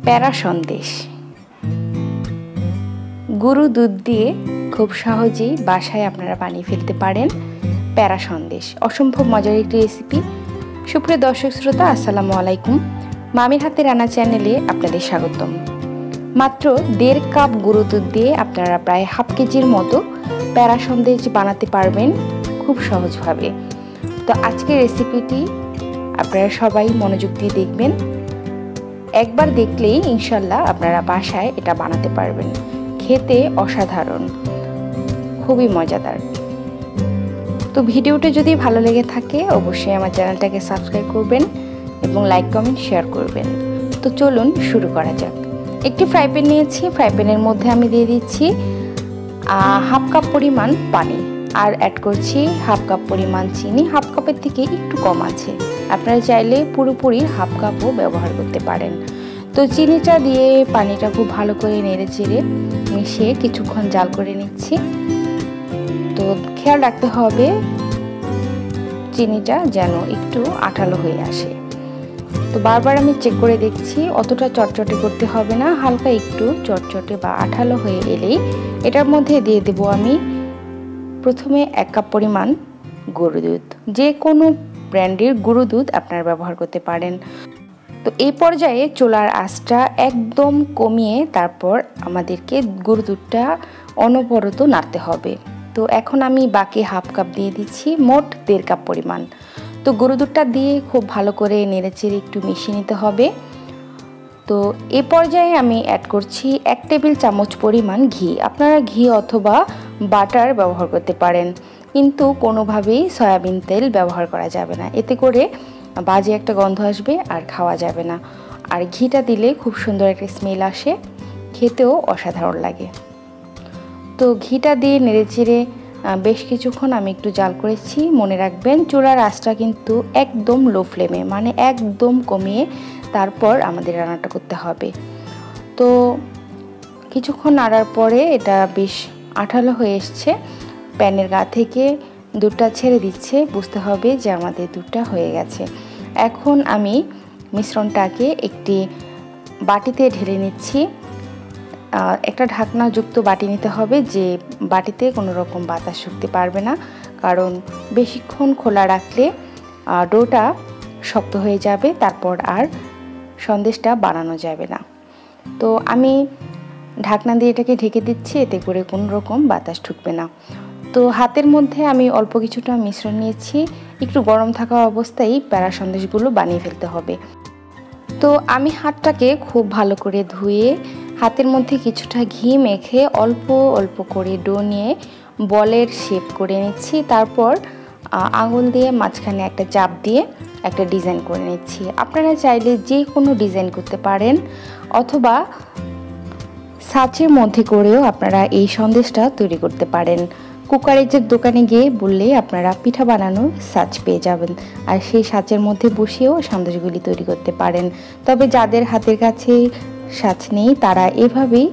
প্যারা সন্দেশ। গরু দুধ দিয়ে খুব সহজেই বাসায় আপনারা বানিয়ে ফেলতে পারেন প্যারা সন্দেশ। অসম্ভব মজার একটি রেসিপি। সুপ্রিয় দর্শক শ্রোতা, আসসালামু আলাইকুম। মামির হাতে রান্না চ্যানেলে আপনাদের স্বাগতম। মাত্র 1.5 কাপ গরু দুধ দিয়ে আপনারা প্রায় হাফ কেজির মতো প্যারা সন্দেশ বানাতে পারবেন খুব সহজভাবে। তো আজকের রেসিপিটি আপনারা সবাই মনোযোগ দিয়ে দেখবেন। একবার দেখলেই ইনশাল্লাহ আপনারা বাসায় এটা বানাতে পারবেন। খেতে অসাধারণ, খুবই মজাদার। তো ভিডিওটা যদি ভালো লেগে থাকে অবশ্যই আমার চ্যানেলটাকে সাবস্ক্রাইব করবেন এবং লাইক কমেন্ট শেয়ার করবেন। তো চলুন শুরু করা যাক। একটি ফ্রাই প্যান নিয়েছি। ফ্রাই প্যানের মধ্যে আমি দিয়ে দিচ্ছি হাফ কাপ পরিমাণ পানি, আর অ্যাড করছি হাফ কাপ পরিমাণ চিনি। হাফ কাপের থেকে একটু কম আছে, আপনারা চাইলে পুরোপুরি হাফ কাপও ব্যবহার করতে পারেন। তো চিনিটা দিয়ে পানিটা খুব ভালো করে নেড়ে চেড়ে মিশিয়ে কিছুক্ষণ জাল করে নিচ্ছি। তো খেয়াল রাখতে হবে চিনিটা যেন একটু আঠালো হয়ে আসে। তো বারবার আমি চেক করে দেখছি, অতটা চটচটে করতে হবে না, হালকা একটু চটচটে বা আঠালো হয়ে এলেই এটার মধ্যে দিয়ে দেব আমি প্রথমে 1 কাপ পরিমাণ গরু দুধ। যে কোনো ব্র্যান্ডের গরু দুধ আপনারা ব্যবহার করতে পারেন। তো এই পর্যায়ে চুলার আঁচটা একদম কমিয়ে তারপর আমাদেরকে গরু দুধটা অনবরত নাড়তে হবে। তো এখন আমি বাকি হাফ কাপ দিয়ে দিচ্ছি, মোট 1.5 কাপ পরিমাণ। তো গরু দুধটা দিয়ে খুব ভালো করে নেড়েচেড়ে একটু মিশিয়ে নিতে হবে। তো এই পর্যায়ে আমি অ্যাড করছি 1 টেবিল চামচ পরিমাণ ঘি। আপনারা ঘি অথবা বাটার ব্যবহার করতে পারেন, কিন্তু কোনোভাবেই সয়াবিন তেল ব্যবহার করা যাবে না, এতে করে বাজে একটা গন্ধ আসবে আর খাওয়া যাবে না। আর ঘিটা দিলে খুব সুন্দর একটা স্মেল আসে, খেতেও অসাধারণ লাগে। তো ঘিটা দিয়ে নেড়েচেড়ে বেশ কিছুক্ষণ আমি একটু জাল করেছি। মনে রাখবেন চুলার আঁচটা কিন্তু একদম লো ফ্লেমে, মানে একদম কমিয়ে তারপর আমাদের রান্নাটা করতে হবে। তো কিছুক্ষণ নাড়ার পরে এটা বেশ আঠালো হয়ে এসছে। প্যানের গা থেকে দুধটা ছেড়ে দিচ্ছে, বুঝতে হবে যে আমাদের দুধটা হয়ে গেছে। এখন আমি মিশ্রণটাকে একটি বাটিতে ঢেলে নিচ্ছি। একটা ঢাকনাযুক্ত বাটি নিতে হবে, যে বাটিতে কোনো রকম বাতাস ঢুকতে পারবে না, কারণ বেশিক্ষণ খোলা রাখলে ডোটা শক্ত হয়ে যাবে, তারপর আর সন্দেশটা বানানো যাবে না। তো আমি ঢাকনা দিয়ে এটাকে ঢেকে দিচ্ছি, এতে করে কোনো রকম বাতাস ঢুকবে না। তো হাতের মধ্যে আমি অল্প কিছুটা মিশ্রণ নিয়েছি। একটু গরম থাকা অবস্থায় প্যারা সন্দেশগুলো বানিয়ে ফেলতে হবে। তো আমি হাতটাকে খুব ভালো করে ধুয়ে হাতের মধ্যে কিছুটা ঘি মেখে অল্প অল্প করে ডো নিয়ে বলের শেপ করে নিচ্ছি। তারপর আঙুল দিয়ে মাঝখানে একটা চাপ দিয়ে একটা ডিজাইন করে নিচ্ছি। আপনারা চাইলে যে কোনো ডিজাইন করতে পারেন, অথবা ছাঁচের মধ্যে করেও আপনারা এই সন্দেশটা তৈরি করতে পারেন। কুকারেজের দোকানে গিয়ে বললে আপনারা পিঠা বানানোর ছাঁচ পেয়ে যাবেন, আর সেই ছাঁচের মধ্যে বসিয়েও সন্দেশগুলি তৈরি করতে পারেন। তবে যাদের হাতের কাছে ছাঁচ নেই তারা এভাবেই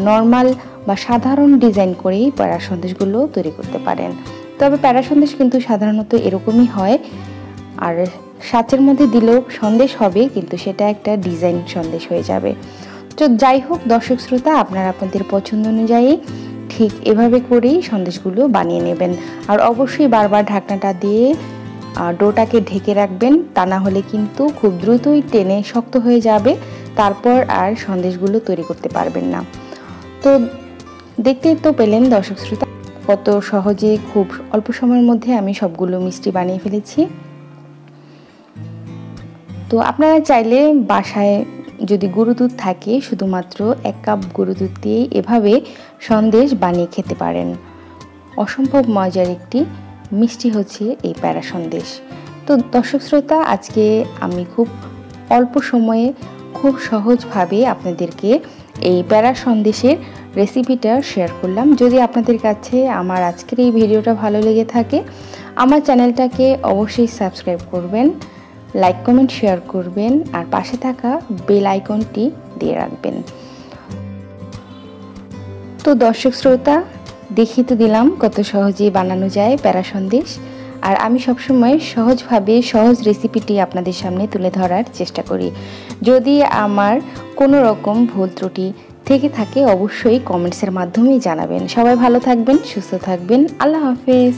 নর্মাল বা সাধারণ ডিজাইন করেই প্যারা সন্দেশগুলো তৈরি করতে পারেন। তবে প্যারা সন্দেশ কিন্তু সাধারণত এরকমই হয়, আর ছাঁচের মধ্যে দিলেও সন্দেশ হবে, কিন্তু সেটা একটা ডিজাইন সন্দেশ হয়ে যাবে। তো যাই হোক দর্শক শ্রোতা, আপনারা আপনাদের পছন্দ অনুযায়ী ঠিক এভাবে করেই সন্দেশগুলো বানিয়ে নেবেন। আর অবশ্যই বারবার ঢাকনাটা দিয়ে ডোটাকে ঢেকে রাখবেন, তা না হলে কিন্তু খুব দ্রুতই টেনে শক্ত হয়ে যাবে, তারপর আর সন্দেশগুলো তৈরি করতে পারবেন না। তো দেখতেই তো পেলেন দর্শক শ্রোতা, কত সহজে খুব অল্প সময়ের মধ্যে আমি সবগুলো মিষ্টি বানিয়ে ফেলেছি। তো আপনারা চাইলে বাসায় যদি গরু দুধ থাকে শুধুমাত্র 1 কাপ গরু দুধ দিয়ে এভাবে সন্দেশ বানিয়ে খেতে পারেন। অসম্ভব মজার একটি মিষ্টি হচ্ছে এই প্যারা সন্দেশ। তো দর্শক শ্রোতা, আজকে আমি খুব অল্প সময়ে খুব সহজভাবে আপনাদেরকে এই প্যারা সন্দেশের রেসিপিটা শেয়ার করলাম। যদি আপনাদের কাছে আমার আজকের এই ভিডিওটা ভালো লেগে থাকে, আমার চ্যানেলটাকে অবশ্যই সাবস্ক্রাইব করবেন, লাইক কমেন্ট শেয়ার করবেন, আর পাশে থাকা বেল আইকনটি দিয়ে রাখবেন। তো দর্শক শ্রোতা, দেখিয়ে তো দিলাম কত সহজেই বানানো যায় প্যারা সন্দেশ। আর আমি সবসময় সহজভাবে সহজ রেসিপিটি আপনাদের সামনে তুলে ধরার চেষ্টা করি। যদি আমার কোনো রকম ভুল ত্রুটি থেকে থাকে অবশ্যই কমেন্টসের মাধ্যমেই জানাবেন। সবাই ভালো থাকবেন, সুস্থ থাকবেন। আল্লাহ হাফেজ।